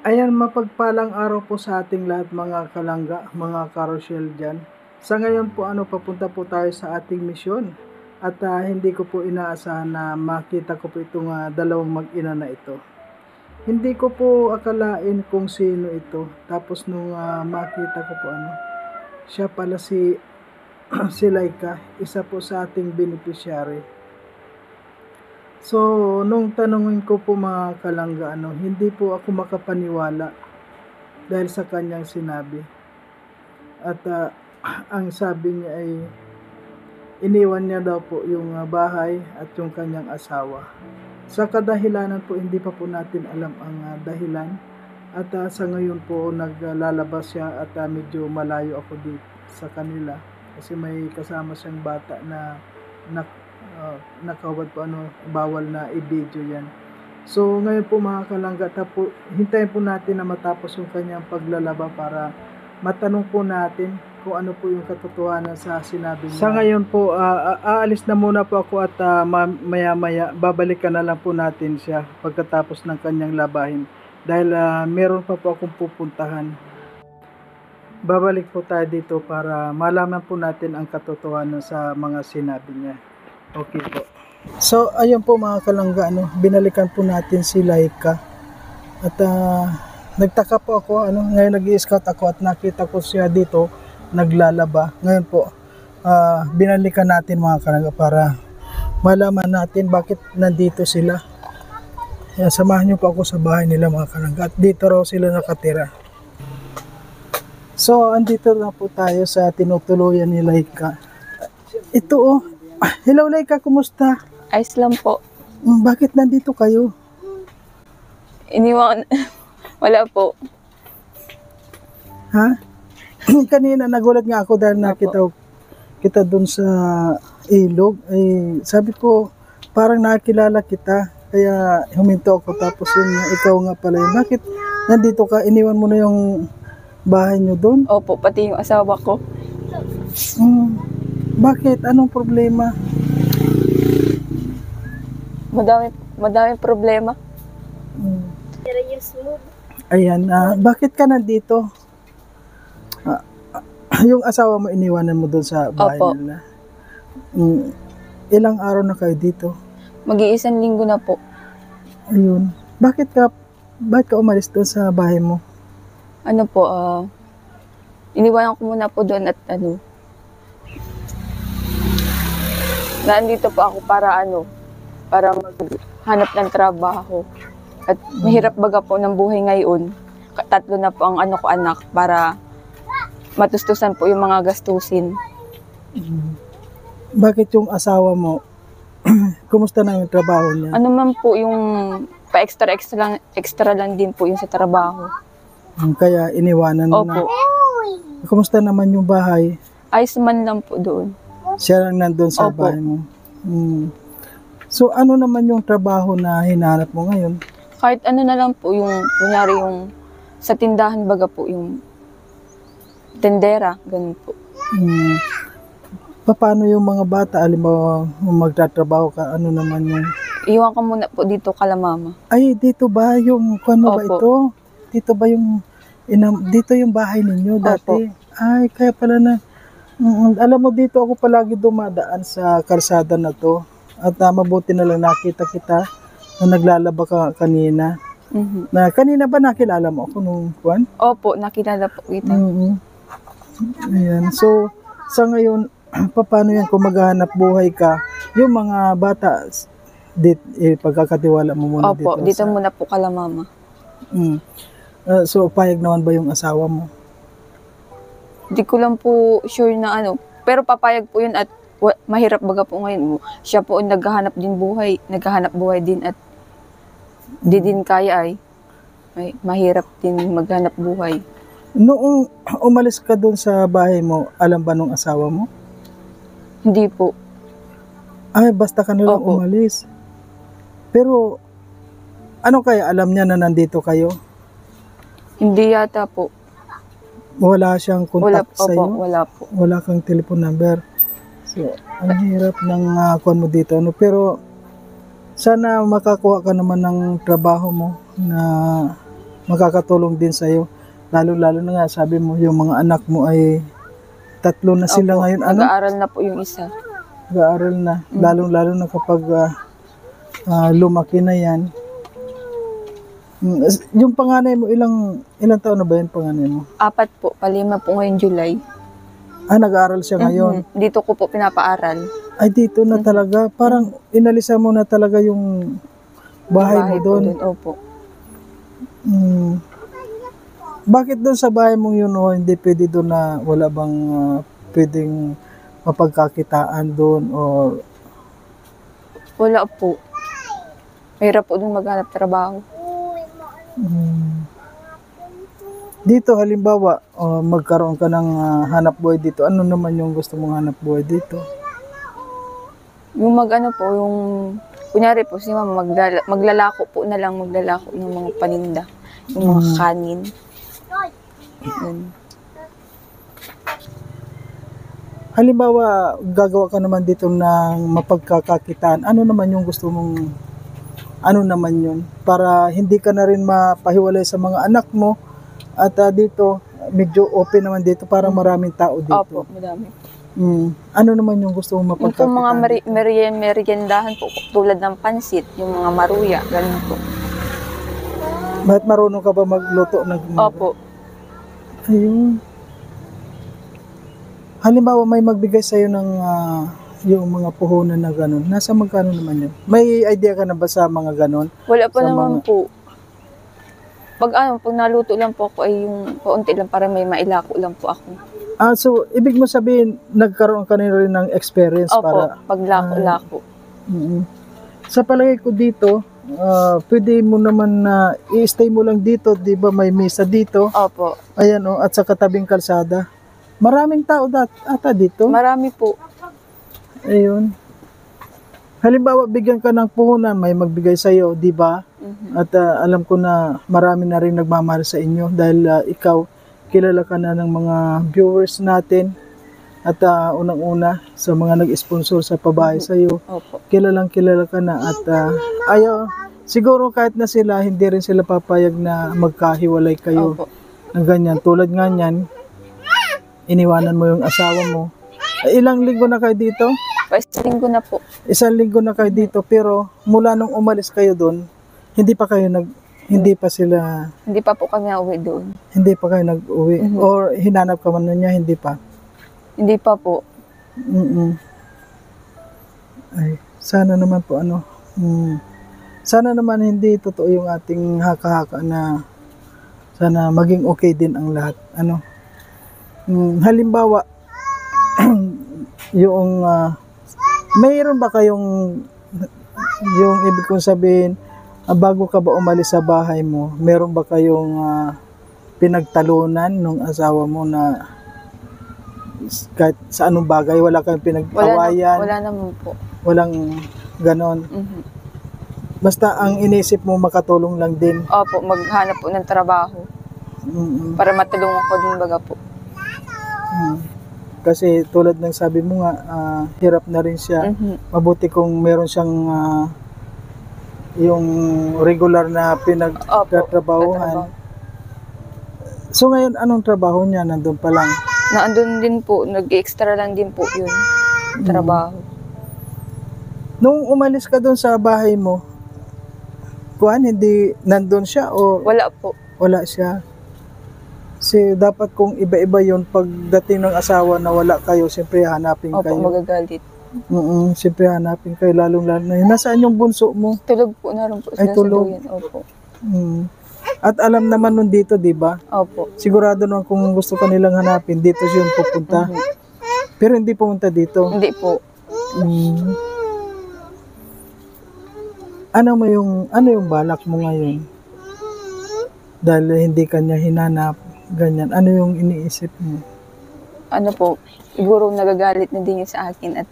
Ayan, mapagpalang araw po sa ating lahat mga kalangga, mga karosyel dyan. Sa ngayon po papunta po tayo sa ating misyon. At hindi ko po inaasahan na makita ko po itong dalawang mag-ina na ito. Hindi ko po akalain kung sino ito. Tapos nung makita ko po siya pala si Laika, isa po sa ating beneficiary. So, nung tanongin ko po mga kalangga, hindi po ako makapaniwala dahil sa kanyang sinabi. At ang sabi niya ay iniwan niya daw po yung bahay at yung kanyang asawa. Sa kadahilanan po, hindi pa po natin alam ang dahilan. At sa ngayon po, naglalabas siya at medyo malayo ako dito sa kanila. Kasi may kasama siyang bata na nakawad po bawal na i-video yan. So ngayon po mga kalangga, hintayin po natin na matapos yung kanyang paglalaba para matanong po natin kung ano po yung katotohanan sa sinabi niya. Sa ngayon po, aalis na muna po ako at maya-maya babalikan na lang po natin siya pagkatapos ng kanyang labahin. Dahil meron pa po akong pupuntahan. Babalik po tayo dito para malaman po natin ang katotohanan sa mga sinabi niya. Okay po. So, ayun po mga kalangga, binalikan po natin si Laika. At nagtaka po ako, ngayon nag-i-scout ako at nakita ko siya dito, naglalaba. Ngayon po, binalikan natin mga kalangga para malaman natin bakit nandito sila. Samahan niyo po ako sa bahay nila mga kalangga. At dito raw sila nakatira. So, andito na po tayo sa tinutuluyan ni Laika. Ito hello Laika, kumusta? Ayos lang po. Bakit nandito kayo? Iniwan. Wala po. Ha? Kanina nagulat nga ako dahil nakita kita doon sa ilog. Sabi ko, parang nakilala kita. Kaya huminto ako tapos ikaw nga pala yun. Bakit nandito ka? Iniwan mo na yung bahay nyo doon? Opo, pati yung asawa ko. Bakit? Anong problema? Madaming problema. Ayan, bakit ka nandito? Yung asawa mo iniwanan mo doon sa bahay Opo. nila? Ilang araw na kayo dito? Mag-iisang linggo na po. Ayun. Bakit ka umalis doon sa bahay mo? Iniwanan ko muna po doon at nandito po ako para maghanap ng trabaho. At mahirap baga po ng buhay ngayon. Tatlo na po ang anak para matustusan po yung mga gastusin. Bakit yung asawa mo? Kumusta na yung trabaho niya? Ano man po yung extra lang din po yung sa trabaho. Kaya iniwanan mo na. Opo. Kumusta naman yung bahay? Ayos man lang po doon. Siya lang nandun sa Opo. bahay mo. So ano naman yung trabaho na hinahanap mo ngayon? Kahit ano na lang po yung, kunyari yung sa tindahan baga po yung tendera, ganun po. Paano yung mga bata? Alimbawa, magtatrabaho ka, ano naman yung... Iwan ko muna po dito kala mama. Ay, dito ba yung... Ano ba Opo. ito? Dito ba yung... dito yung bahay ninyo dati? Opo. Ay, kaya pala na... alam mo, dito ako palagi dumadaan sa kalsada na to. At mabuti na lang nakita kita na naglalaba ka kanina. Na kanina ba nakilala mo ako nung kuwan? Opo, nakilala po kita. Ayan. So, sa ngayon, paano yan kung maghahanap buhay ka? Yung mga bata, pagkakatiwala mo muna Opo, dito muna po kala mama. So, payag naman ba yung asawa mo? Hindi ko lang po sure na pero papayag po yun at mahirap baga po ngayon. Siya po naghahanap buhay din at di din kaya mahirap din maghanap buhay. Noong umalis ka doon sa bahay mo, alam ba nung asawa mo? Hindi po. Ay, basta ka nilang Opo. umalis. Pero, ano kaya alam niya na nandito kayo? Hindi yata po. Wala siyang contact sa iyo? Wala po. Wala kang telephone number. So, ang hirap ng kuwan mo dito. Pero, Sana makakuha ka naman ng trabaho mo na makakatulong din sa'yo. Lalo-lalo na nga, sabi mo, yung mga anak mo ay 3 na sila Opo, ngayon. nag-aaral na po yung isa. Nag-aaral na. Lalo-lalo na kapag lumaki na yan. Yung panganay mo, ilang taon na ba yung panganay mo? 4 po, palima po ngayon July. Nag-aaral siya ngayon. Dito ko po pinapaaral. Ay, dito na talaga. Parang inalisan mo na talaga yung bahay mo po doon. Opo. Bakit doon sa bahay mong yun, hindi pwede doon na wala bang pwedeng mapagkakitaan doon or Wala po. Mahirap po doon maghanap trabaho. dito halimbawa magkaroon ka ng hanap buhay dito, ano naman yung gusto mong hanap buhay dito? Yung po, yung kunyari po si mama, maglalako po na lang, maglalako ng mga paninda, yung mga kanin. Yun. Halimbawa, gagawa ka naman dito ng mapagkakakitaan, ano naman yung gusto mong, ano naman yun? Para hindi ka na rin mapahiwalay sa mga anak mo at dito, medyo open naman dito para maraming tao dito. Opo, madami. Ano naman yung gusto mong Yung po mapagkakitaan? mga meriendahan po, tulad ng pansit, yung mga maruya, ganun po. Bakit marunong ka ba magluto? Opo. Ayun. Halimbawa, may magbigay sa'yo ng yung mga puhunan na gano'n. Nasa magkano naman yun? May idea ka na ba sa mga gano'n? Wala pa Sa naman po. Pag naluto lang po ako ay yung paunti lang para may mailako lang po ako. So, ibig mo sabihin, nagkaroon ka na rin ng experience Opo, para... paglako-lako. Sa palagay ko dito, pwede mo naman na i-stay mo lang dito, di ba may mesa dito? Opo. Ayan at sa katabing kalsada. Maraming tao ata dito. Marami po. Ayun. Halimbawa, bigyan ka ng puhunan, may magbigay sa'yo, di ba? At alam ko na marami na rin nagmamahal sa inyo dahil ikaw, kilala ka na ng mga viewers natin at unang-una sa mga nag-sponsor sa pabahay sa'yo. Opo. Kilalang kilala ka na at siguro kahit na sila, hindi rin sila papayag na magkahiwalay kayo Opo. ng ganyan. Tulad nga niyan, iniwanan mo yung asawa mo. Ilang linggo na kayo dito? Isang linggo na po. 1 linggo na kayo dito, pero mula nung umalis kayo doon, hindi pa Hindi pa po kami nauwi doon. hindi pa kayo nag-uwi or hinanap ka man na niya, hindi pa. Hindi pa po. Ay, sana naman po sana naman hindi totoo yung ating haka-haka na sana maging okay din ang lahat. Halimbawa, yung mayroon ba kayong yung ibig kong sabihin, bago ka ba umalis sa bahay mo, meron ba kayong pinagtalunan nung asawa mo na kahit sa anong bagay, wala kayong pinag-awayan? Wala naman po. Walang ganon. Basta ang inisip mo makatulong lang din. Opo, maghanap po ng trabaho. Para matulungan ko din baga po. Kasi tulad ng sabi mo nga, hirap na rin siya. Mabuti kung meron siyang yung regular na pinagtatrabahuhan. So ngayon, anong trabaho niya? Nandun pa lang? Naandun din po, nag-extra lang din po yun. Trabaho. Nung umalis ka doon sa bahay mo, hindi nandun siya o Wala po. wala siya? Kasi dapat kung iba-iba yun, pagdating ng asawa na wala kayo, siyempre hanapin Opo, kayo. magagalit. Siyempre hanapin kayo, lalong-lalo na yun. Nasaan yung bunso mo? Tulog po na rin po Ay, sila tulog. sa duyan. Opo. At alam naman nun dito, di ba? Opo. Sigurado naman kung gusto ka nilang hanapin, dito siya yung pupunta. Pero hindi pumunta dito. Hindi po. Ano yung balak mo ngayon? Dahil hindi kanya hinanap, ganyan. Ano yung iniisip mo? Ano po, siguro nagagalit na din yun sa akin at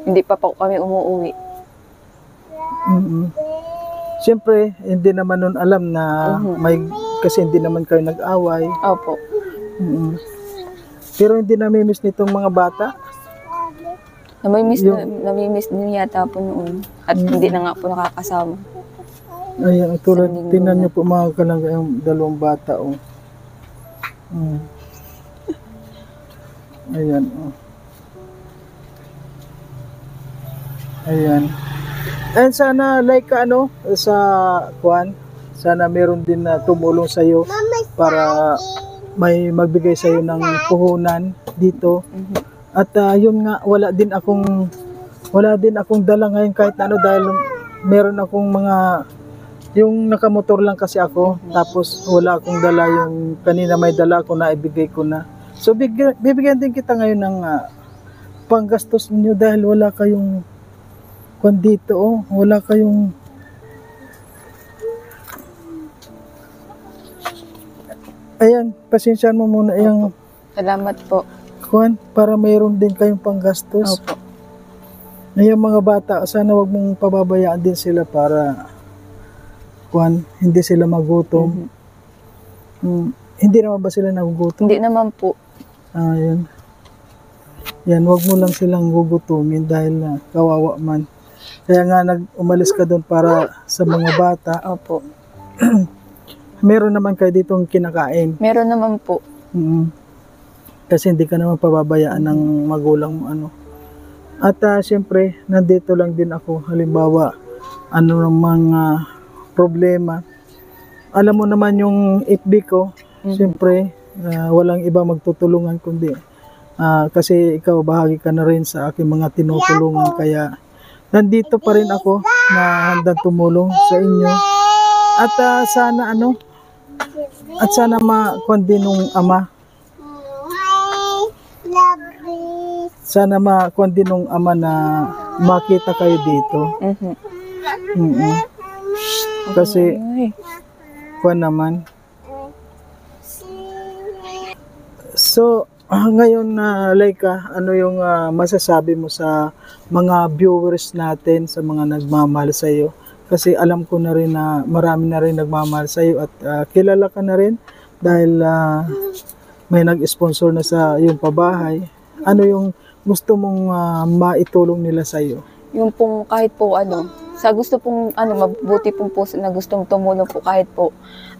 hindi pa po kami umuwi. Siyempre, hindi naman nun alam na kasi hindi naman kayo nag-away. Opo. Pero hindi namimiss nitong mga bata. Namimiss din yata po noon. At hindi na nga po nakakasama. Ayan, tulad, Isang linggo tingnan na. niyo po mga kalangga yung dalawang bata, oh. Ayan, oh. Ayan. And sana like sa Kwan, sana meron din na tumulong sa iyo para may magbigay sa iyo ng puhunan dito. At yun nga, wala din akong dala ngayon kahit ano dahil meron akong yung nakamotor lang kasi ako, tapos wala akong dala, yung kanina may dala ako na ibigay ko na. So bibigyan din kita ngayon ng panggastos niyo dahil wala kayong kwan dito, oh. Wala kayong ayan, pasensyahan mo muna yung Salamat po. kwan para mayroon din kayong panggastos. Opo. Yung mga bata, sana wag mong pababayaan din sila para kwan, hindi sila magutom. Hindi naman ba sila nagugutom? Hindi naman po. Yan. Yan, wag mo lang silang gugutumin dahil kawawa man. Kaya nga umalis ka doon para sa mga bata. Opo. Meron naman kayo ditong kinakain. Meron naman po. Kasi hindi ka naman pababayaan ng magulang mo, At siyempre, nandito lang din ako. Halimbawa, namang problema. Alam mo naman yung FB ko, siyempre, walang iba magtutulungan kundi. Kasi ikaw, bahagi ka na rin sa aking mga tinutulungan. Kaya, nandito pa rin ako na handang tumulong sa inyo. At sana makuan din ng ama. Sana makuan din ng ama na makita kayo dito. Kasi kuan naman. So, ngayon Laika, ano yung masasabi mo sa mga viewers natin, sa mga nagmamahal sa iyo? Kasi alam ko na rin na marami na rin nagmamahal sa iyo at kilala ka na rin dahil may nag-sponsor na sa iyong pabahay. Ano yung gusto mong maitulong nila sa iyo? Yung pong kahit po sa gusto pong mabuti pong po na gustong tumulong po kahit po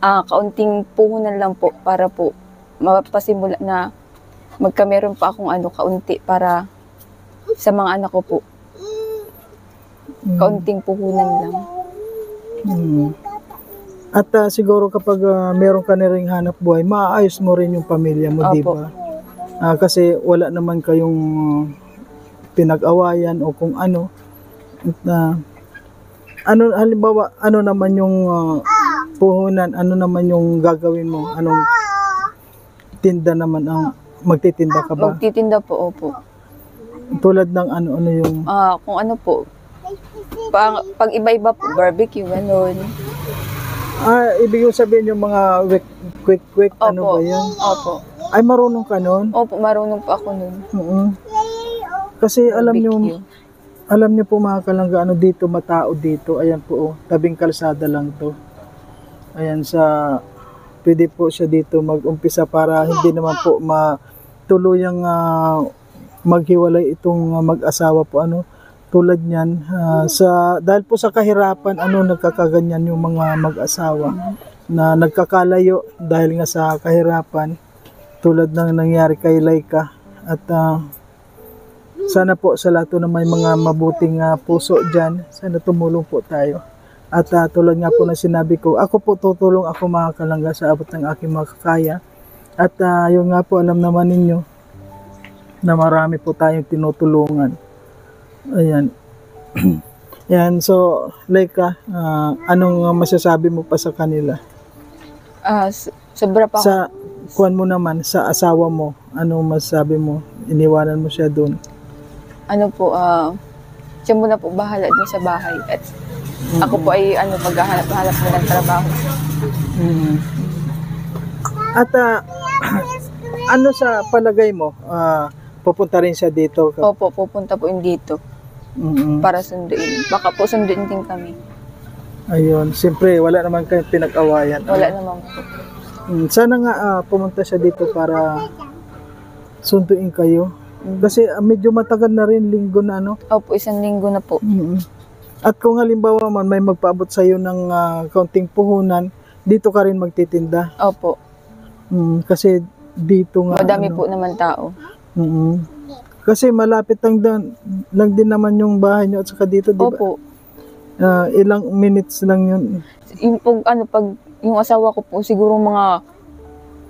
kaunting puhunan lang po para po mapasimula na magkameron pa akong kaunti para sa mga anak ko po. Kaunting puhunan lang. At siguro kapag meron ka na ring hanap buhay, maaayos mo rin yung pamilya mo, Opo. di ba? Kasi wala naman kayong pinag-awayan o kung ano. Halimbawa, ano naman yung puhunan, ano naman yung gagawin mo? Anong tinda naman ang magtitinda ka ba? Magtitinda po, opo. Tulad ng ano yung Kung ano po, pag iba-iba po, barbecue, gano'n. Ibig sabihin yung mga quick, ano Opo. ba yan? Opo. Ay, marunong ka nun? Opo, marunong po ako nun. Kasi alam Barbecue. niyo po mga kalangga, dito, matao dito. Ayan po, tabing kalsada lang to. Ayan pwede po siya dito mag-umpisa para hindi naman po matuluyang maghiwalay itong mag-asawa po, tulad niyan. Dahil po sa kahirapan, nagkakaganyan yung mga mag-asawa na nagkakalayo dahil nga sa kahirapan, tulad ng nangyari kay Laika. At sana po sa lahat na may mga mabuting puso dyan, sana tumulong po tayo. At tulad nga po na sinabi ko, ako po tutulong ako mga kalangga sa abot ng aking makakaya. At yun nga po, alam naman ninyo na marami po tayong tinutulungan. Ayan. Yan, so Laika, anong masasabi mo pa sa kanila? Sobra pa Sa kuwan mo naman, sa asawa mo, anong masasabi mo? Iniwanan mo siya doon. Siya muna po bahala din sa bahay. At ako po ay maghahanap mo ng trabaho. At sa palagay mo, pupunta rin siya dito? Opo, pupunta po yun dito. Para sunduin. Baka po sunduin din kami. Ayun, siyempre wala naman kayong pinag-awayan. Wala naman po. Sana nga pumunta siya dito para sunduin kayo. Kasi medyo matagal na rin, linggo na ano. Opo, 1 linggo na po. At kung halimbawa man may magpaabot sa iyo ng kaunting puhunan, dito ka rin magtitinda. Opo. Kasi dito nga Madami po naman tao. Kasi malapit lang din naman yung bahay nyo at saka dito, di ba? Opo. Ilang minutes lang yun. Yung pag yung asawa ko po siguro mga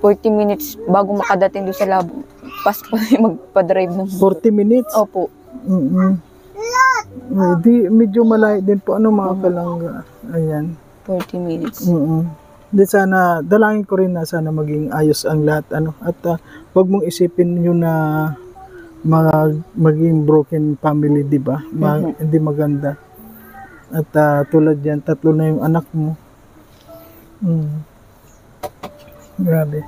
40 minutes bago makadating doon sa labo. Pas pa magpa-drive ng 40 minutes? Opo. Di, medyo malayo din po mga kalangga. Ayan. 40 minutes. Di sana, dalangin ko rin na sana maging ayos ang lahat. At wag mong isipin yun na maging broken family, di ba? Hindi maganda. At tulad yan, 3 na yung anak mo. Grabe.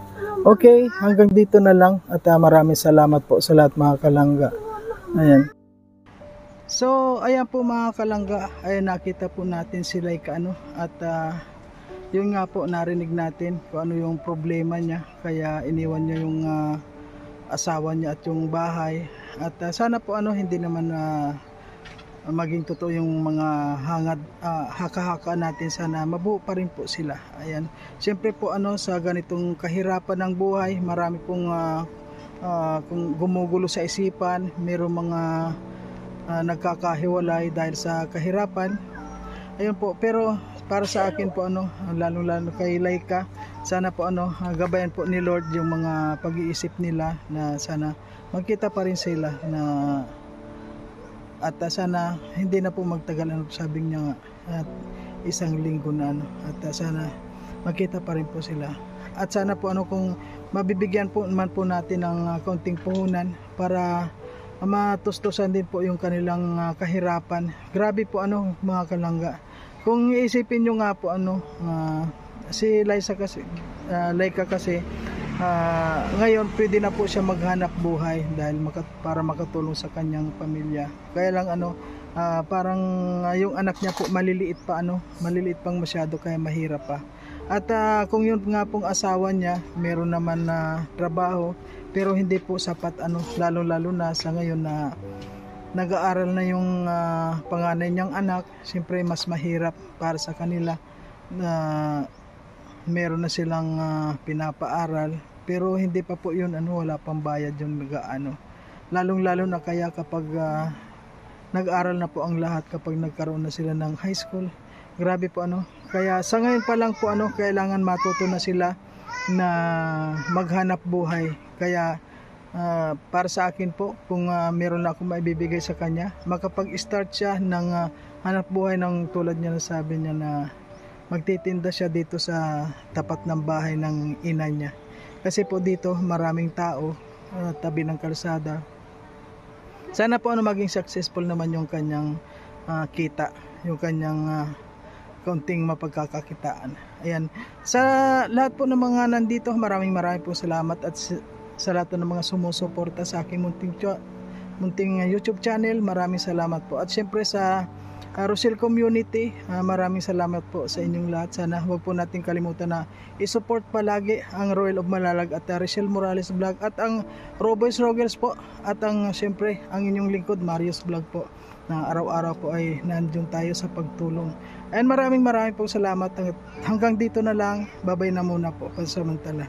Okay, hanggang dito na lang at maraming salamat po sa lahat mga kalangga. Ayan. So, ayan po mga kalangga, ayan nakita po natin si Laika at yun nga po narinig natin kung ano yung problema niya, kaya iniwan niya yung asawa niya at yung bahay. At sana po hindi naman maging totoo yung mga haka-haka natin, sana mabuo pa rin po sila. Ayan. Siyempre po sa ganitong kahirapan ng buhay, marami pong kung gumugulo sa isipan, mayroong mga nagkakahiwalay dahil sa kahirapan. Ayun po, pero para sa akin po lalo kay Laika, sana po gabayan po ni Lord yung mga pag-iisip nila na sana magkita pa rin sila at sana hindi na po magtagal sabi niya at 1 linggo na at sana magkita pa rin po sila. At sana po kung mabibigyan po naman po natin ng kaunting puhunan para matustusan din po yung kanilang kahirapan. Grabe po mga kalangga. Kung iisipin nyo nga po si Laika kasi ngayon pwede na po siya maghanap buhay dahil para makatulong sa kanyang pamilya. Kaya lang parang yung anak niya po maliliit pang masyado, kaya mahirap pa. At kung yun nga pong asawa niya meron naman na trabaho pero hindi po sapat lalo na sa ngayon na nag-aaral na yung panganay niyang anak. Siyempre mas mahirap para sa kanila na meron na silang pinapaaral pero hindi pa po yun wala pang bayad yung lalong-lalo na kaya kapag nag-aral na po ang lahat, kapag nagkaroon na sila ng high school, grabe po kaya sa ngayon pa lang po kailangan matuto na sila na maghanap buhay. Kaya para sa akin po, kung meron na akong maibibigay sa kanya, makapag-start siya ng hanap buhay ng tulad niya na sabi niya na magtitinda siya dito sa tapat ng bahay ng ina niya. Kasi po dito maraming tao, tabi ng kalsada. Sana po maging successful naman yung kanyang kita, yung kanyang kaunting mapagkakakitaan. Ayan. Sa lahat po ng mga nandito, maraming po salamat at sa lahat ng mga sumusuporta sa aking munting YouTube channel, maraming salamat po. At syempre sa Rosel Community, maraming salamat po sa inyong lahat. Sana huwag po natin kalimutan na i-support palagi ang Royal of Malalag at Rachel Morales Vlog at ang Roboys Rogers po at ang syempre ang inyong lingkod Marius Vlog po, na araw-araw po ay nandiyan tayo sa pagtulong. And maraming po salamat. Hanggang dito na lang. Babay na muna po pansamantala.